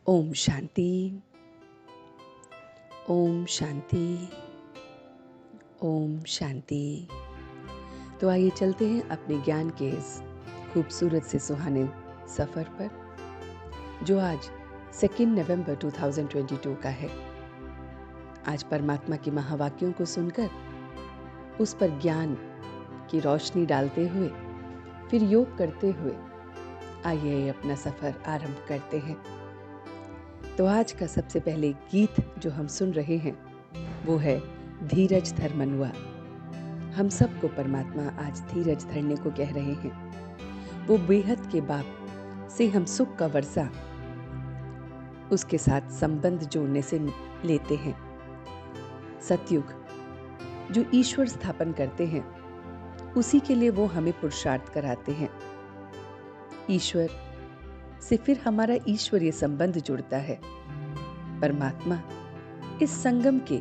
ओम शांति। ओम शांति। ओम शांति। तो आइए चलते हैं अपने ज्ञान के इस खूबसूरत से सुहाने सफ़र पर, जो आज 2 नवंबर 2022 का है। आज परमात्मा के महावाक्यों को सुनकर उस पर ज्ञान की रोशनी डालते हुए, फिर योग करते हुए आइए अपना सफ़र आरंभ करते हैं। तो आज का सबसे पहले गीत जो हम सुन रहे हैं वो है धीरज धर मनुआ। हम सबको परमात्मा आज धीरज धरने को कह रहे हैं। वो बेहद के बाप से हम सुख का वर्षा उसके साथ संबंध जोड़ने से लेते हैं। सतयुग जो ईश्वर स्थापन करते हैं, उसी के लिए वो हमें पुरुषार्थ कराते हैं। ईश्वर से फिर हमारा ईश्वरीय संबंध जुड़ता है। परमात्मा इस संगम के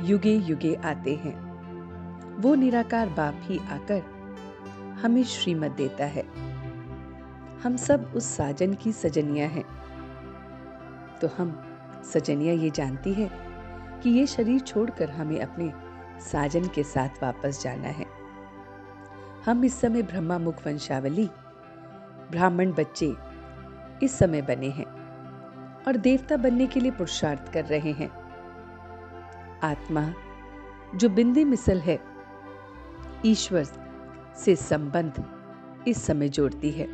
युगे युगे आते हैं। वो निराकार बाप ही आकर हमें श्रीमत देता है। हम सब उस साजन की सजनियां हैं। तो हम सजनियां ये जानती है कि ये शरीर छोड़कर हमें अपने साजन के साथ वापस जाना है। हम इस समय ब्रह्मा मुख वंशावली ब्राह्मण बच्चे इस समय बने हैं और देवता बनने के लिए पुरुषार्थ कर रहे हैं। आत्मा जो बिंदी मिसल है, ईश्वर से संबंध इस समय जोड़ती है।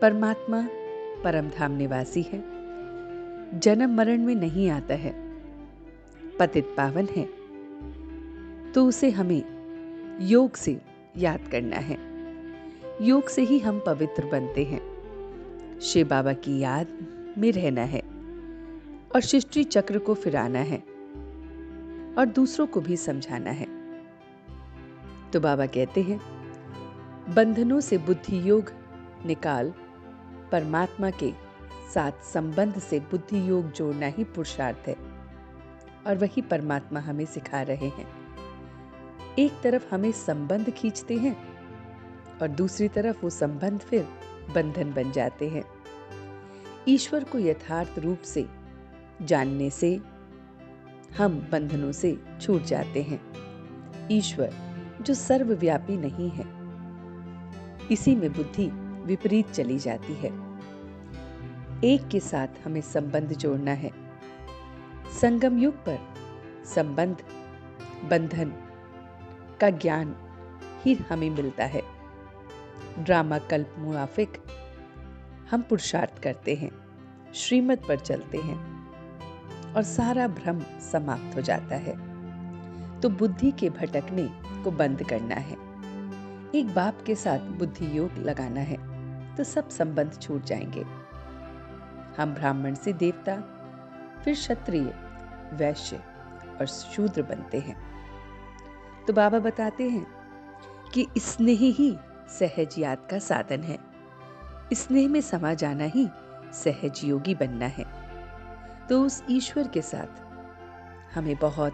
परमात्मा परम धाम निवासी है, जन्म मरण में नहीं आता है, पतित पावन है। तो उसे हमें योग से याद करना है। योग से ही हम पवित्र बनते हैं। शिव बाबा की याद में रहना है और सृष्टि चक्र को फिराना है और दूसरों को भी समझाना है। तो बाबा कहते हैं, बंधनों से बुद्धि योग निकाल, परमात्मा के साथ संबंध से बुद्धि योग जोड़ना ही पुरुषार्थ है। और वही परमात्मा हमें सिखा रहे हैं। एक तरफ हमें संबंध खींचते हैं और दूसरी तरफ वो संबंध फिर बंधन बन जाते हैं। ईश्वर को यथार्थ रूप से जानने से हम बंधनों से छूट जाते हैं। ईश्वर जो सर्वव्यापी नहीं है, इसी में बुद्धि विपरीत चली जाती है। एक के साथ हमें संबंध जोड़ना है। संगम युग पर संबंध बंधन का ज्ञान ही हमें मिलता है। ड्रामा कल्प मुआफिक हम पुरुषार्थ करते हैं, श्रीमत पर चलते हैं और सारा भ्रम समाप्त हो जाता है। तो बुद्धि के भटकने को बंद करना है। एक बाप के साथ बुद्धि योग लगाना है तो सब संबंध छूट जाएंगे। हम ब्राह्मण से देवता, फिर क्षत्रिय, वैश्य और शूद्र बनते हैं। तो बाबा बताते हैं कि स्नेह ही सहज याद का साधन है। स्नेह में समा जाना ही सहज योगी बनना है। तो उस ईश्वर के साथ हमें बहुत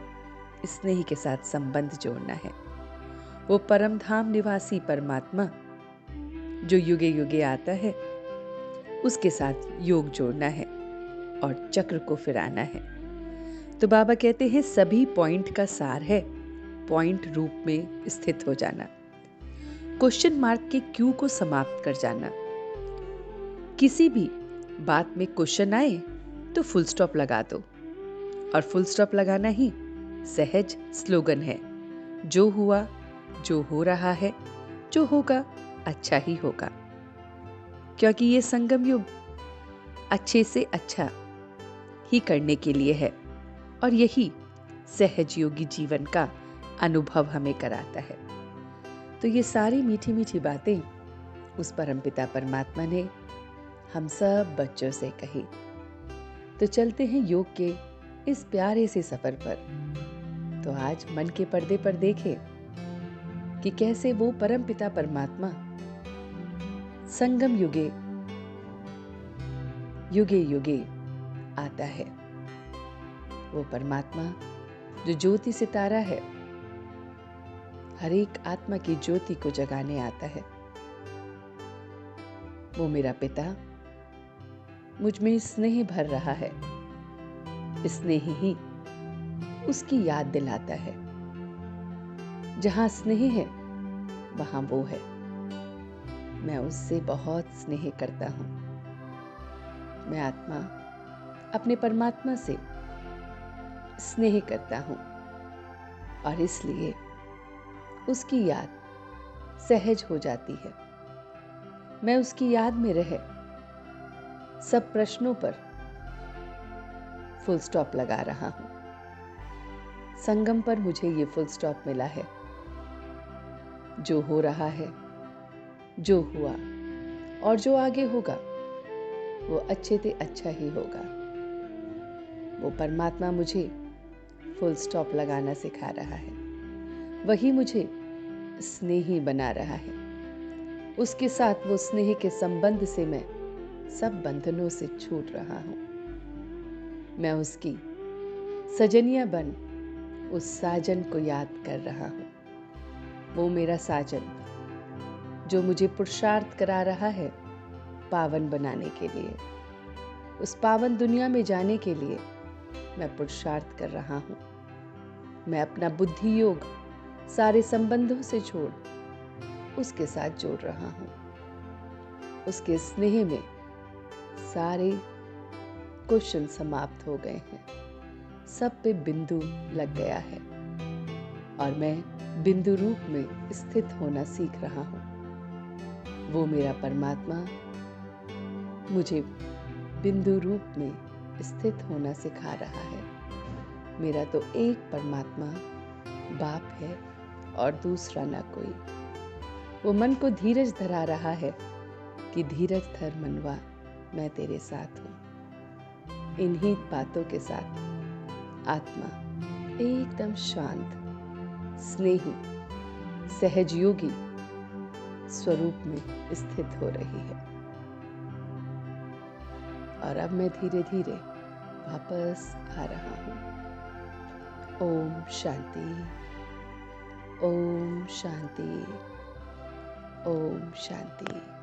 स्नेह के साथ संबंध जोड़ना है। वो परम धाम निवासी परमात्मा जो युगे युगे आता है, उसके साथ योग जोड़ना है और चक्र को फिराना है। तो बाबा कहते हैं, सभी पॉइंट का सार है पॉइंट रूप में स्थित हो जाना। क्वेश्चन मार्क के क्यों को समाप्त कर जाना। किसी भी बात में क्वेश्चन आए तो फुल स्टॉप लगा दो, और फुल स्टॉप लगाना ही सहज स्लोगन है। जो हुआ, जो हो रहा है, जो होगा अच्छा ही होगा, क्योंकि ये संगम युग अच्छे से अच्छा ही करने के लिए है और यही सहज योगी जीवन का अनुभव हमें कराता है। तो ये सारी मीठी मीठी बातें उस परमपिता परमात्मा ने हम सब बच्चों से कही। तो चलते हैं योग के इस प्यारे से सफर पर। तो आज मन के पर्दे पर देखें कि कैसे वो परमपिता परमात्मा संगम युगे युगे युगे आता है। वो परमात्मा जो ज्योति सितारा है, हर एक आत्मा की ज्योति को जगाने आता है। वो मेरा पिता मुझ में स्नेह भर रहा है। स्नेह ही उसकी याद दिलाता है। जहां स्नेह है वहां वो है। मैं उससे बहुत स्नेह करता हूं। मैं आत्मा अपने परमात्मा से स्नेह करता हूं और इसलिए उसकी याद सहज हो जाती है। मैं उसकी याद में रह सब प्रश्नों पर फुल स्टॉप लगा रहा हूं। संगम पर मुझे ये फुल स्टॉप मिला है। जो हो रहा है, जो हुआ और जो आगे होगा वो अच्छे से अच्छा ही होगा। वो परमात्मा मुझे फुल स्टॉप लगाना सिखा रहा है। वही मुझे स्नेही बना रहा है। उसके साथ वो स्नेह के संबंध से मैं सब बंधनों से छूट रहा हूं। मैं उसकी सजनिया बन उस साजन को याद कर रहा हूं। वो मेरा साजन जो मुझे पुरुषार्थ करा रहा है पावन बनाने के लिए। उस पावन दुनिया में जाने के लिए मैं पुरुषार्थ कर रहा हूं। मैं अपना बुद्धि योग सारे संबंधों से छोड़ उसके साथ जोड़ रहा हूं। उसके स्नेह में सारे क्वेश्चन समाप्त हो गए हैं। सब पे बिंदु लग गया है और मैं बिंदु रूप में स्थित होना सीख रहा हूं। वो मेरा परमात्मा मुझे बिंदु रूप में स्थित होना सिखा रहा है। मेरा तो एक परमात्मा बाप है और दूसरा ना कोई। वो मन को धीरज धरा रहा है कि धीरज धर मनवा, मैं तेरे साथ हूं। इन्हीं बातों के साथ आत्मा एकदम शांत, स्नेही, सहजयोगी स्वरूप में स्थित हो रही है। और अब मैं धीरे धीरे वापस आ रहा हूं। ओम शांति, ओम शांति, ओम शांति।